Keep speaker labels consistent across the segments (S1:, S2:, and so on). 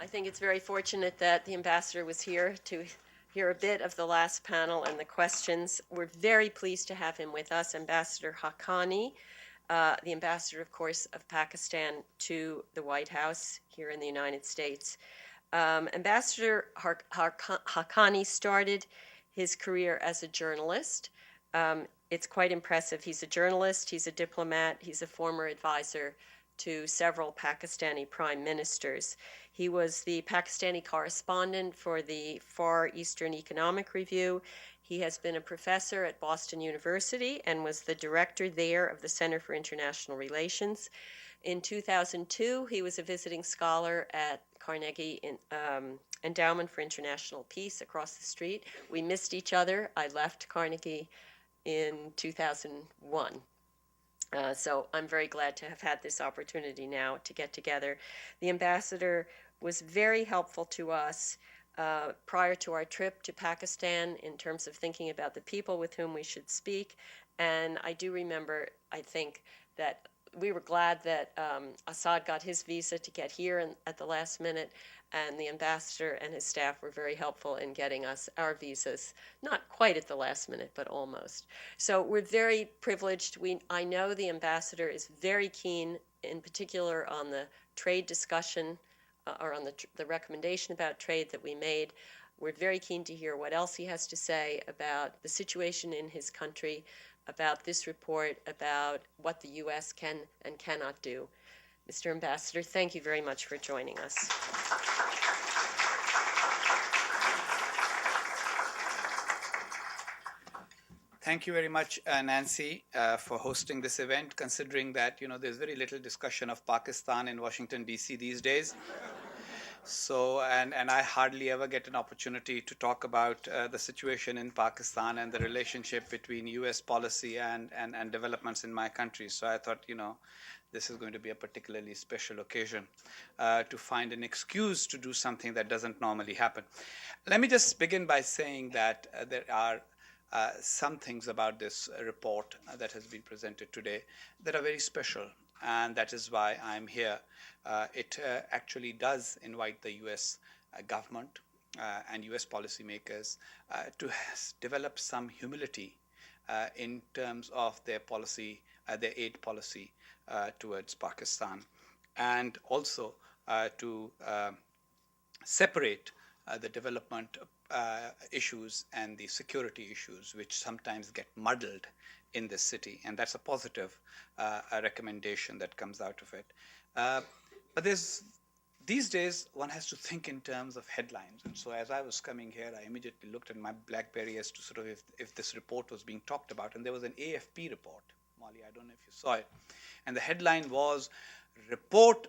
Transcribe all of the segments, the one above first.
S1: I think it's very fortunate that the ambassador was here to hear a bit of the last panel and the questions. We're very pleased to have him with us, Ambassador Haqqani, the ambassador, of course, of Pakistan to the White House here in the United States. Ambassador Haqqani started his career as a journalist. It's quite impressive. He's a journalist, he's a diplomat, he's a former advisor to several Pakistani prime ministers. He was the Pakistani correspondent for the Far Eastern Economic Review. He has been a professor at Boston University and was the director there of the Center for International Relations. In 2002, he was a visiting scholar at Carnegie Endowment for International Peace across the street. We missed each other. I left Carnegie in 2001. So I'm very glad to have had this opportunity now to get together. The ambassador was very helpful to us prior to our trip to Pakistan in terms of thinking about the people with whom we should speak. And I do remember, I think, that we were glad that Assad got his visa to get here at the last minute, and the ambassador and his staff were very helpful in getting us our visas, not quite at the last minute, but almost. So we're very privileged. I know the ambassador is very keen, in particular on the trade discussion, or on the recommendation about trade that we made. We're very keen to hear what else he has to say about the situation in his country, about this report, about what the U.S. can and cannot do. Mr. Ambassador, thank you very much for joining us.
S2: Thank you very much, Nancy, for hosting this event, considering that, there's very little discussion of Pakistan in Washington, D.C. these days. So, and I hardly ever get an opportunity to talk about the situation in Pakistan and the relationship between U.S. policy and developments in my country. So I thought, this is going to be a particularly special occasion to find an excuse to do something that doesn't normally happen. Let me just begin by saying that there are some things about this report that has been presented today that are very special, and that is why I'm here. It actually does invite the U.S. Government and U.S. policymakers to develop some humility in terms of their policy, their aid policy towards Pakistan, and also to separate the development issues and the security issues, which sometimes get muddled in this city. And that's a positive recommendation that comes out of it. But these days, one has to think in terms of headlines. And so as I was coming here, I immediately looked at my BlackBerry as to sort of if this report was being talked about. And there was an AFP report. Molly, I don't know if you saw it. And the headline was, "Report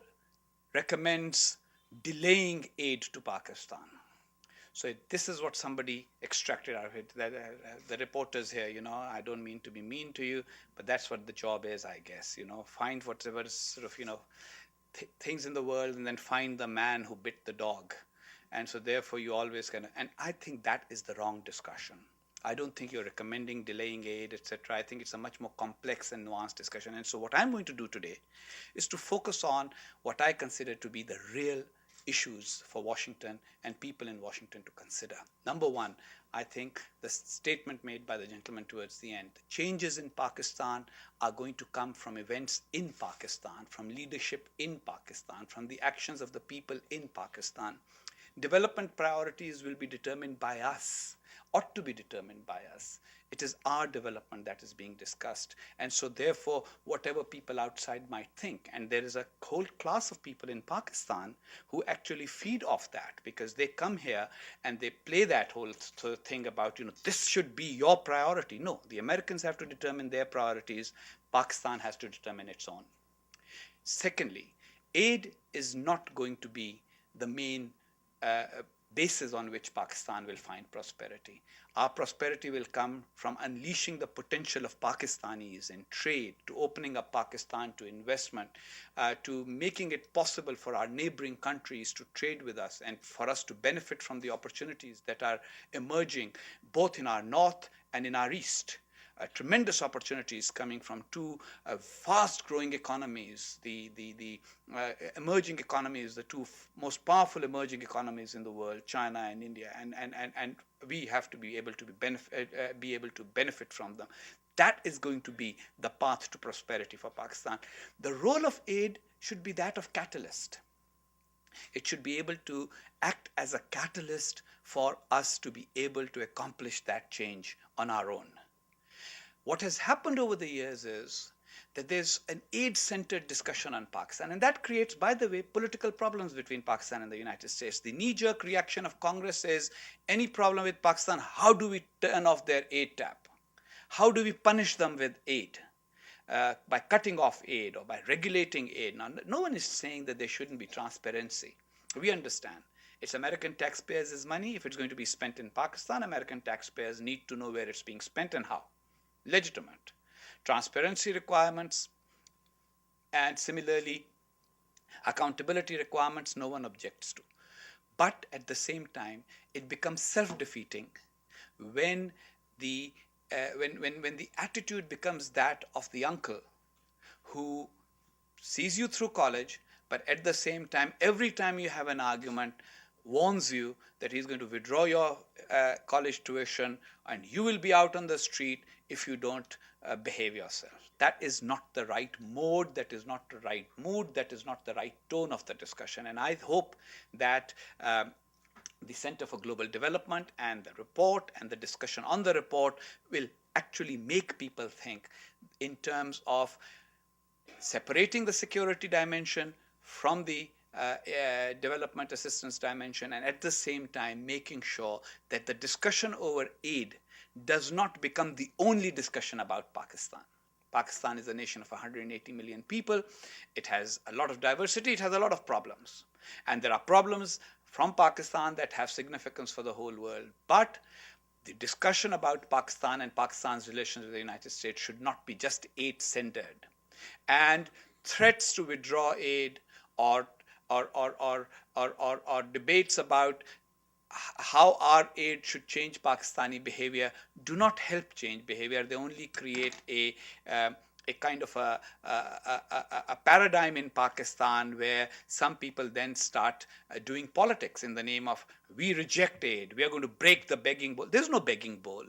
S2: recommends delaying aid to Pakistan." So this is what somebody extracted out of it. The reporters here, I don't mean to be mean to you, but that's what the job is, I guess. Find whatever sort of, things in the world, and then find the man who bit the dog. And so therefore you always and I think that is the wrong discussion. I don't think you're recommending delaying aid, etc. I think it's a much more complex and nuanced discussion. And so what I'm going to do today is to focus on what I consider to be the real issues for Washington and people in Washington to consider. Number one, I think the statement made by the gentleman towards the end, changes in Pakistan are going to come from events in Pakistan, from leadership in Pakistan, from the actions of the people in Pakistan. Development priorities will be determined by us, ought to be determined by us. It is our development that is being discussed. And so therefore, whatever people outside might think, and there is a whole class of people in Pakistan who actually feed off that, because they come here and they play that whole sort of thing about, this should be your priority. No, the Americans have to determine their priorities. Pakistan has to determine its own. Secondly, aid is not going to be the main basis on which Pakistan will find prosperity. Our prosperity will come from unleashing the potential of Pakistanis in trade, to opening up Pakistan to investment, to making it possible for our neighboring countries to trade with us and for us to benefit from the opportunities that are emerging both in our north and in our east. tremendous opportunities coming from two fast-growing economies, the emerging economies, the two most powerful emerging economies in the world, China and India, and we have to be able to be able to benefit from them. That is going to be the path to prosperity for Pakistan. The role of aid should be that of catalyst. It should be able to act as a catalyst for us to be able to accomplish that change on our own. What has happened over the years is that there's an aid-centered discussion on Pakistan, and that creates, by the way, political problems between Pakistan and the United States. The knee-jerk reaction of Congress is, any problem with Pakistan, how do we turn off their aid tap? How do we punish them with aid? By cutting off aid or by regulating aid. Now, no one is saying that there shouldn't be transparency. We understand. It's American taxpayers' money. If it's going to be spent in Pakistan, American taxpayers need to know where it's being spent and how. Legitimate. Transparency requirements and similarly accountability requirements, no one objects to. But at the same time, it becomes self-defeating when the attitude becomes that of the uncle who sees you through college, but at the same time, every time you have an argument, warns you that he's going to withdraw your college tuition and you will be out on the street if you don't behave yourself. That is not the right mode, that is not the right mood, that is not the right tone of the discussion. And I hope that the Center for Global Development and the report and the discussion on the report will actually make people think in terms of separating the security dimension from the development assistance dimension, and at the same time making sure that the discussion over aid does not become the only discussion about Pakistan. Pakistan is a nation of 180 million people. It has a lot of diversity. It has a lot of problems. And there are problems from Pakistan that have significance for the whole world. But the discussion about Pakistan and Pakistan's relations with the United States should not be just aid-centered. And threats to withdraw aid or debates about how our aid should change Pakistani behavior do not help change behavior. They only create a kind of a paradigm in Pakistan where some people then start doing politics in the name of, we reject aid, we are going to break the begging bowl. There's no begging bowl.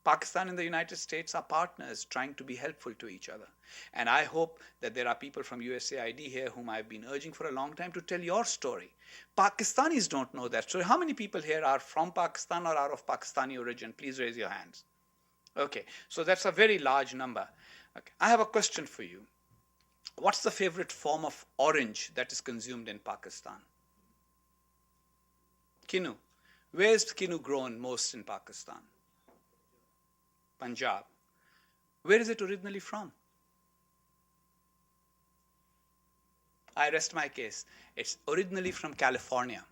S2: Pakistan and the United States are partners trying to be helpful to each other. And I hope that there are people from USAID here whom I've been urging for a long time to tell your story. Pakistanis don't know that story. How many people here are from Pakistan or are of Pakistani origin? Please raise your hands. Okay, so that's a very large number. Okay. I have a question for you. What's the favorite form of orange that is consumed in Pakistan? Kinu. Where is kinu grown most in Pakistan? Punjab. Where is it originally from? I rest my case. It's originally from California.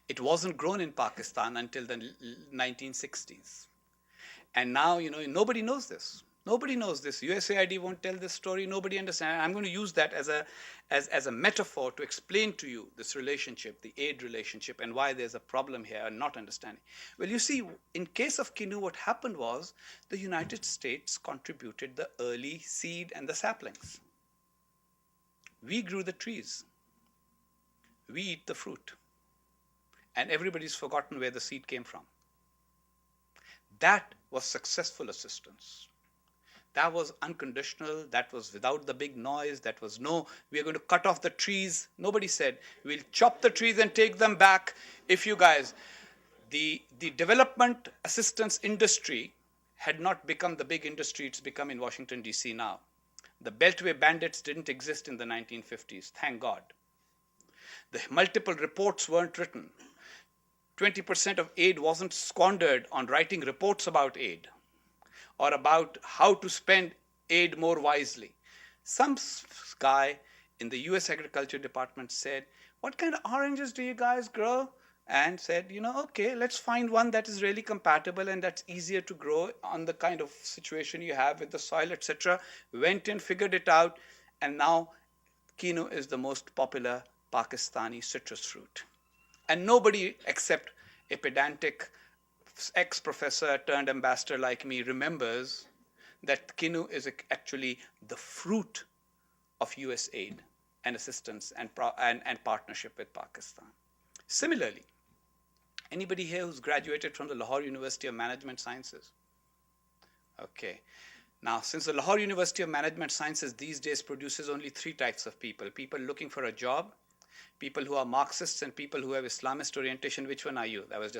S2: It wasn't grown in Pakistan until the 1960s. And now, nobody knows this. Nobody knows this. USAID won't tell this story. Nobody understands. I'm going to use that as a metaphor to explain to you this relationship, the aid relationship, and why there's a problem here and not understanding. Well, you see, in case of Kinu, what happened was the United States contributed the early seed and the saplings. We grew the trees. We eat the fruit. And everybody's forgotten where the seed came from. That was successful assistance. That was unconditional. That was without the big noise. That was we are going to cut off the trees. Nobody said, we'll chop the trees and take them back. If you guys, the development assistance industry had not become the big industry it's become in Washington, D.C. now. The Beltway bandits didn't exist in the 1950s, thank God. The multiple reports weren't written. 20% of aid wasn't squandered on writing reports about aid or about how to spend aid more wisely. Some guy in the US Agriculture Department said, what kind of oranges do you guys grow? And said, okay, let's find one that is really compatible and that's easier to grow on the kind of situation you have with the soil, etc. Went in, figured it out, and now Kinu is the most popular Pakistani citrus fruit. And nobody except a pedantic ex-professor turned ambassador like me remembers that Kinu is actually the fruit of US aid and assistance and partnership with Pakistan. Similarly, anybody here who's graduated from the Lahore University of Management Sciences? Okay. Now, since the Lahore University of Management Sciences these days produces only three types of people: people looking for a job, people who are Marxists, and people who have Islamist orientation. Which one are you? That was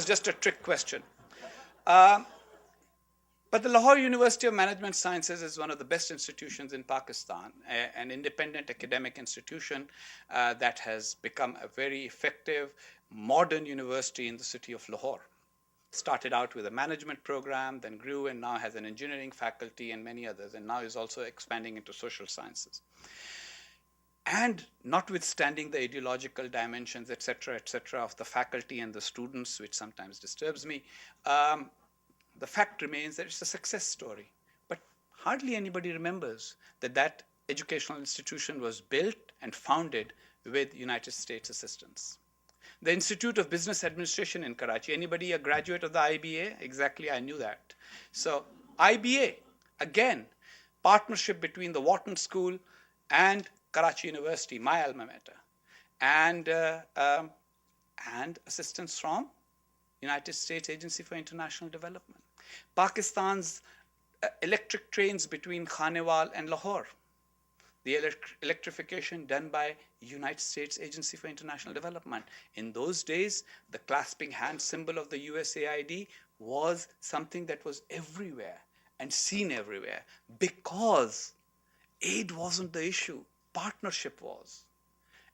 S2: just a trick question. Um, but the Lahore University of Management Sciences is one of the best institutions in Pakistan, an independent academic institution that has become a very effective modern university in the city of Lahore. Started out with a management program, then grew and now has an engineering faculty and many others, and now is also expanding into social sciences. And notwithstanding the ideological dimensions, etc., of the faculty and the students, which sometimes disturbs me, the fact remains that it's a success story. But hardly anybody remembers that that educational institution was built and founded with United States assistance. The Institute of Business Administration in Karachi. Anybody a graduate of the IBA? Exactly, I knew that. So IBA, again, partnership between the Wharton School and Karachi University, my alma mater, and assistance from United States Agency for International Development. Pakistan's electric trains between Khanewal and Lahore, the electrification done by United States Agency for International Development. In those days, the clasping hand symbol of the USAID was something that was everywhere and seen everywhere, because aid wasn't the issue, partnership was.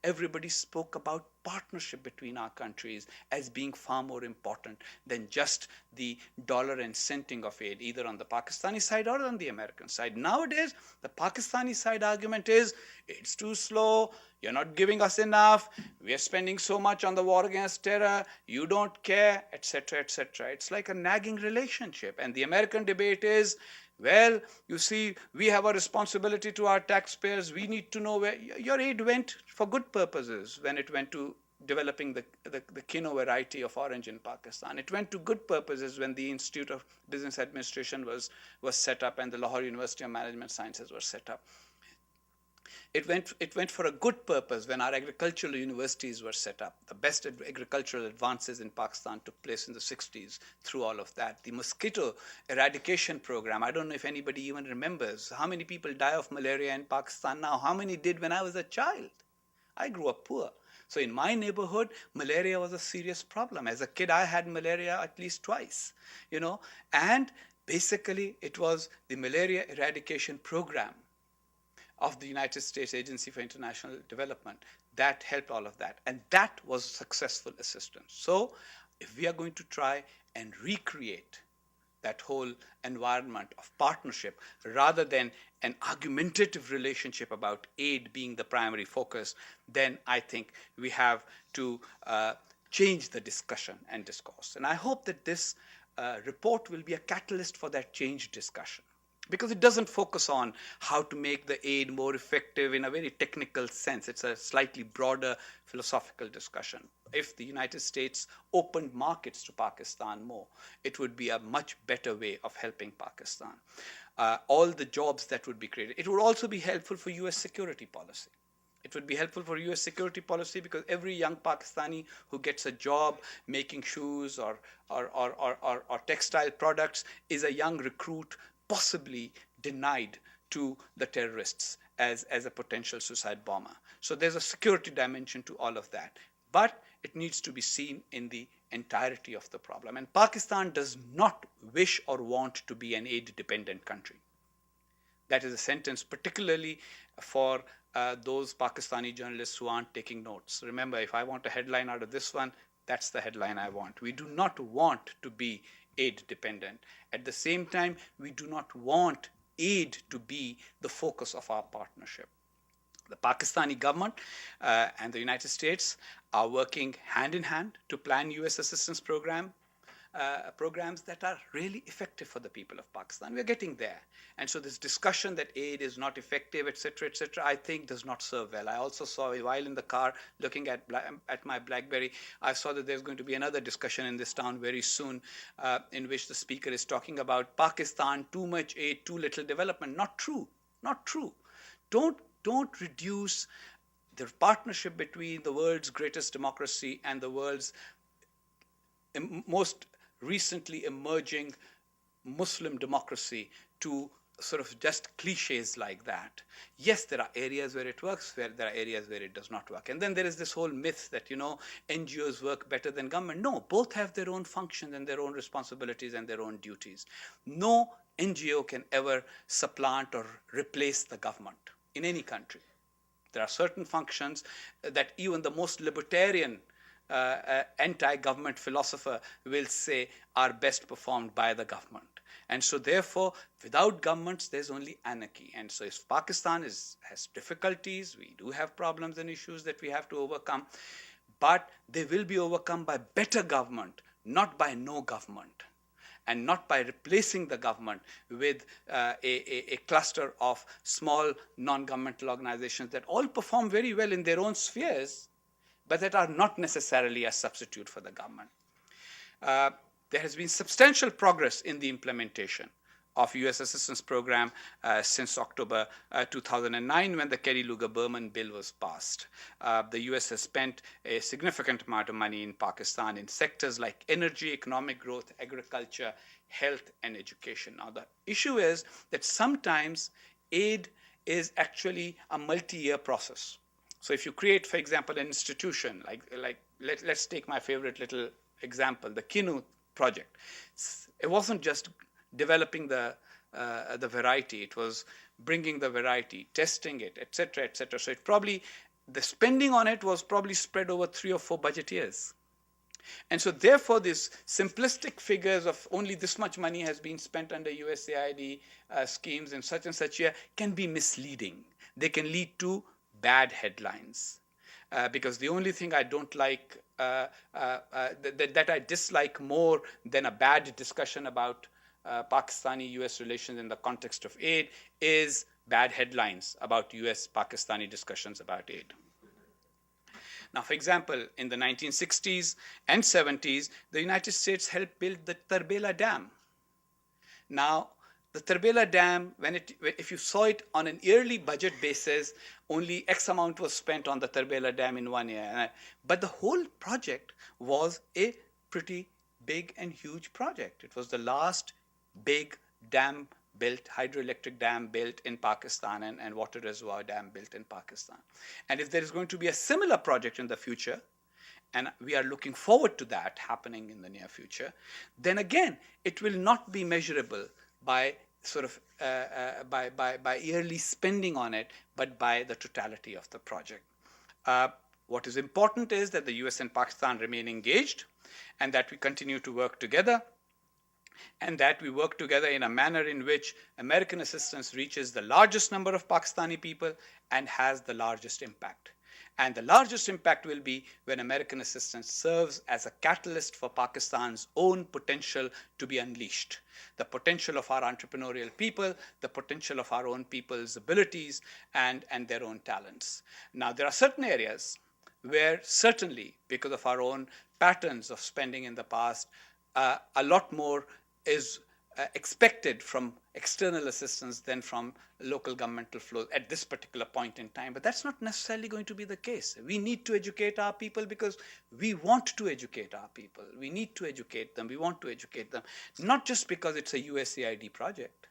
S2: Everybody spoke about partnership between our countries as being far more important than just the dollar and centing of aid, either on the Pakistani side or on the American side. Nowadays, the Pakistani side argument is, it's too slow, you're not giving us enough, we are spending so much on the war against terror, you don't care, etc., etc. It's like a nagging relationship. And the American debate is, well, you see, we have a responsibility to our taxpayers. We need to know where your aid went for good purposes when it went to developing the Kino variety of orange in Pakistan. It went to good purposes when the Institute of Business Administration was set up and the Lahore University of Management Sciences was set up. It went for a good purpose when our agricultural universities were set up. The best agricultural advances in Pakistan took place in the 60s through all of that. The mosquito eradication program, I don't know if anybody even remembers how many people die of malaria in Pakistan now, how many did when I was a child. I grew up poor. So in my neighborhood, malaria was a serious problem. As a kid, I had malaria at least twice, and basically it was the malaria eradication program of the United States Agency for International Development that helped all of that. And that was successful assistance. So if we are going to try and recreate that whole environment of partnership rather than an argumentative relationship about aid being the primary focus, then I think we have to change the discussion and discourse. And I hope that this report will be a catalyst for that change discussion, because it doesn't focus on how to make the aid more effective in a very technical sense. It's a slightly broader philosophical discussion. If the United States opened markets to Pakistan more, it would be a much better way of helping Pakistan. All the jobs that would be created. It would also be helpful for US security policy. It would be helpful for US security policy because every young Pakistani who gets a job making shoes or textile products is a young recruit possibly denied to the terrorists as a potential suicide bomber. So there's a security dimension to all of that. But it needs to be seen in the entirety of the problem. And Pakistan does not wish or want to be an aid-dependent country. That is a sentence particularly for those Pakistani journalists who aren't taking notes. Remember, if I want a headline out of this one, that's the headline I want. We do not want to be aid dependent. At the same time, we do not want aid to be the focus of our partnership. The Pakistani government and the United States are working hand in hand to plan US assistance program. programs that are really effective for the people of Pakistan. We're getting there. And so this discussion that aid is not effective, etc., I think does not serve well. I also saw while in the car looking at my BlackBerry, I saw that there's going to be another discussion in this town very soon in which the speaker is talking about Pakistan, too much aid, too little development. Not true. Not true. Don't reduce the partnership between the world's greatest democracy and the world's most recently emerging Muslim democracy to sort of just cliches like that. Yes, there are areas where it works, where there are areas where it does not work. And then there is this whole myth that, NGOs work better than government. No, both have their own functions and their own responsibilities and their own duties. No NGO can ever supplant or replace the government in any country. There are certain functions that even the most libertarian anti-government philosopher will say are best performed by the government. And so therefore, without governments, there's only anarchy. And so if Pakistan has difficulties, we do have problems and issues that we have to overcome, but they will be overcome by better government, not by no government, and not by replacing the government with a cluster of small non-governmental organizations that all perform very well in their own spheres, but that are not necessarily a substitute for the government. There has been substantial progress in the implementation of U.S. assistance program since October 2009 when the Kerry-Lugar-Berman bill was passed. The U.S. has spent a significant amount of money in Pakistan in sectors like energy, economic growth, agriculture, health, and education. Now, the issue is that sometimes aid is actually a multi-year process. So if you create, for example, an institution, let's take my favorite little example, the Kinu project. It wasn't just developing the variety, it was bringing the variety, testing it, etc., etc. So the spending on it was probably spread over 3 or 4 budget years. And so therefore, these simplistic figures of only this much money has been spent under USAID schemes in such and such year can be misleading. They can lead to bad headlines. Because the only thing I don't like, that I dislike more than a bad discussion about Pakistani-US relations in the context of aid is bad headlines about US-Pakistani discussions about aid. Now, for example, in the 1960s and 70s, the United States helped build the Tarbela Dam. Now, the Tarbela Dam, if you saw it on an yearly budget basis, only X amount was spent on the Tarbela Dam in 1 year. But the whole project was a pretty big and huge project. It was the last big dam built, hydroelectric dam built in Pakistan and water reservoir dam built in Pakistan. And if there is going to be a similar project in the future, and we are looking forward to that happening in the near future, then again, it will not be measurable by sort of by yearly spending on it, but by the totality of the project. What is important is that the US and Pakistan remain engaged and that we continue to work together, and that we work together in a manner in which American assistance reaches the largest number of Pakistani people and has the largest impact. And the largest impact will be when American assistance serves as a catalyst for Pakistan's own potential to be unleashed. The potential of our entrepreneurial people, the potential of our own people's abilities and their own talents. Now, there are certain areas where certainly, because of our own patterns of spending in the past, a lot more is expected from external assistance than from local governmental flows at this particular point in time. But that's not necessarily going to be the case. We need to educate our people because we want to educate our people. We need to educate them. We want to educate them, not just because it's a USAID project.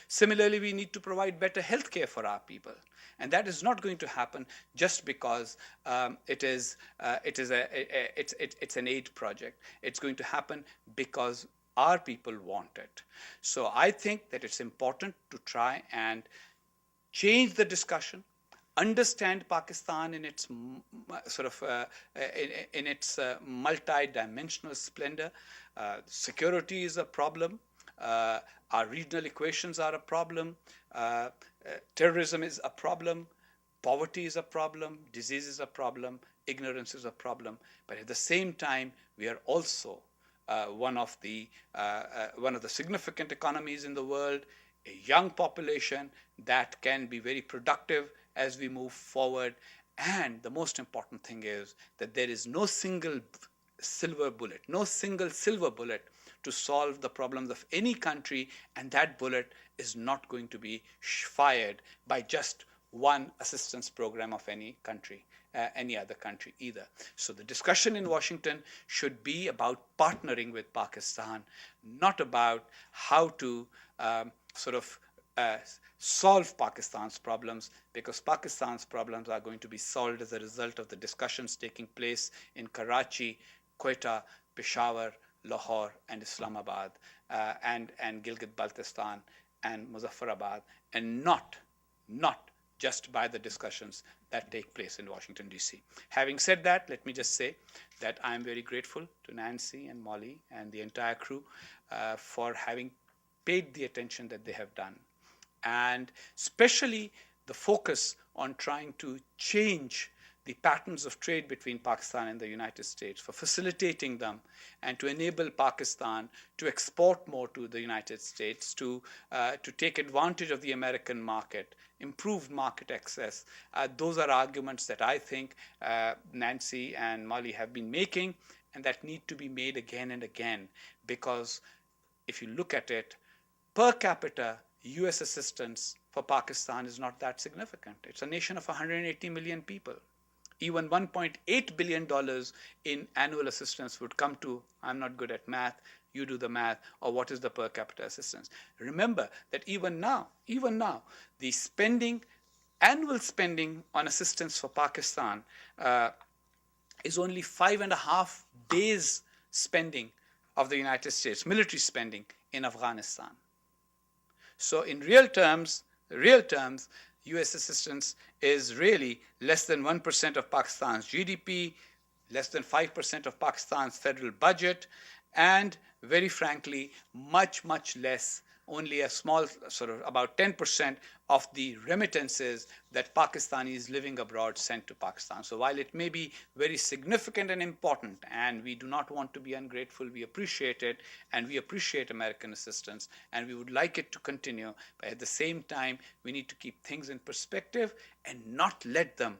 S2: Similarly, we need to provide better health care for our people. And that is not going to happen just because it's an aid project. It's going to happen because our people want it. So I think that it's important to try and change the discussion, understand Pakistan in its sort of in its multi-dimensional splendor. Security is a problem. Our regional equations are a problem. Terrorism is a problem. Poverty is a problem. Disease is a problem. Ignorance is a problem. But at the same time, we are also one of the significant economies in the world, a young population that can be very productive as we move forward. And the most important thing is that there is no single silver bullet, no single silver bullet to solve the problems of any country, and that bullet is not going to be fired by just one assistance program of any country, any other country either. So the discussion in Washington should be about partnering with Pakistan, not about how to solve Pakistan's problems, because Pakistan's problems are going to be solved as a result of the discussions taking place in Karachi, Quetta, Peshawar, Lahore, and Islamabad, and Gilgit-Baltistan and Muzaffarabad, and not just by the discussions that take place in Washington, D.C. Having said that, let me just say that I am very grateful to Nancy and Molly and the entire crew for having paid the attention that they have done, and especially the focus on trying to change the patterns of trade between Pakistan and the United States, for facilitating them and to enable Pakistan to export more to the United States, to take advantage of the American market, improve market access. Those are arguments that I think Nancy and Molly have been making, and that need to be made again and again, because if you look at it, per capita, US assistance for Pakistan is not that significant. It's a nation of 180 million people. Even $1.8 billion in annual assistance would come to, I'm not good at math, you do the math, or what is the per capita assistance. Remember that even now, the spending, annual spending on assistance for Pakistan is only 5.5 days spending of the United States, military spending in Afghanistan. So in real terms, US assistance is really less than 1% of Pakistan's GDP, less than 5% of Pakistan's federal budget, and very frankly, much less, only a small, about 10% of the remittances that Pakistanis living abroad send to Pakistan. So while it may be very significant and important, and we do not want to be ungrateful, we appreciate it, and we appreciate American assistance, and we would like it to continue, but at the same time, we need to keep things in perspective and not let them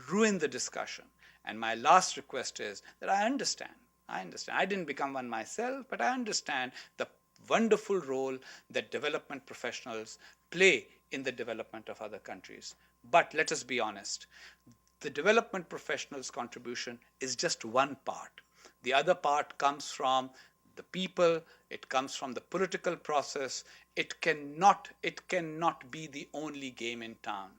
S2: ruin the discussion. And my last request is that I understand. I didn't become one myself, but I understand the wonderful role that development professionals play in the development of other countries. But let us be honest, the development professionals' contribution is just one part. The other part comes from the people, it comes from the political process. It cannot be the only game in town.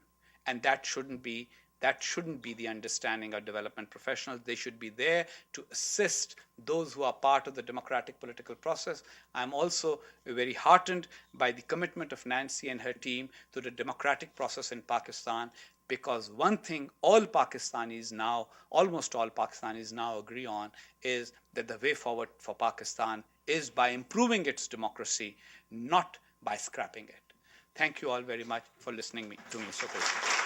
S2: And that shouldn't be the understanding of development professionals. They should be there to assist those who are part of the democratic political process. I'm also very heartened by the commitment of Nancy and her team to the democratic process in Pakistan, because one thing almost all Pakistanis now agree on is that the way forward for Pakistan is by improving its democracy, not by scrapping it. Thank you all very much for listening to me so patiently.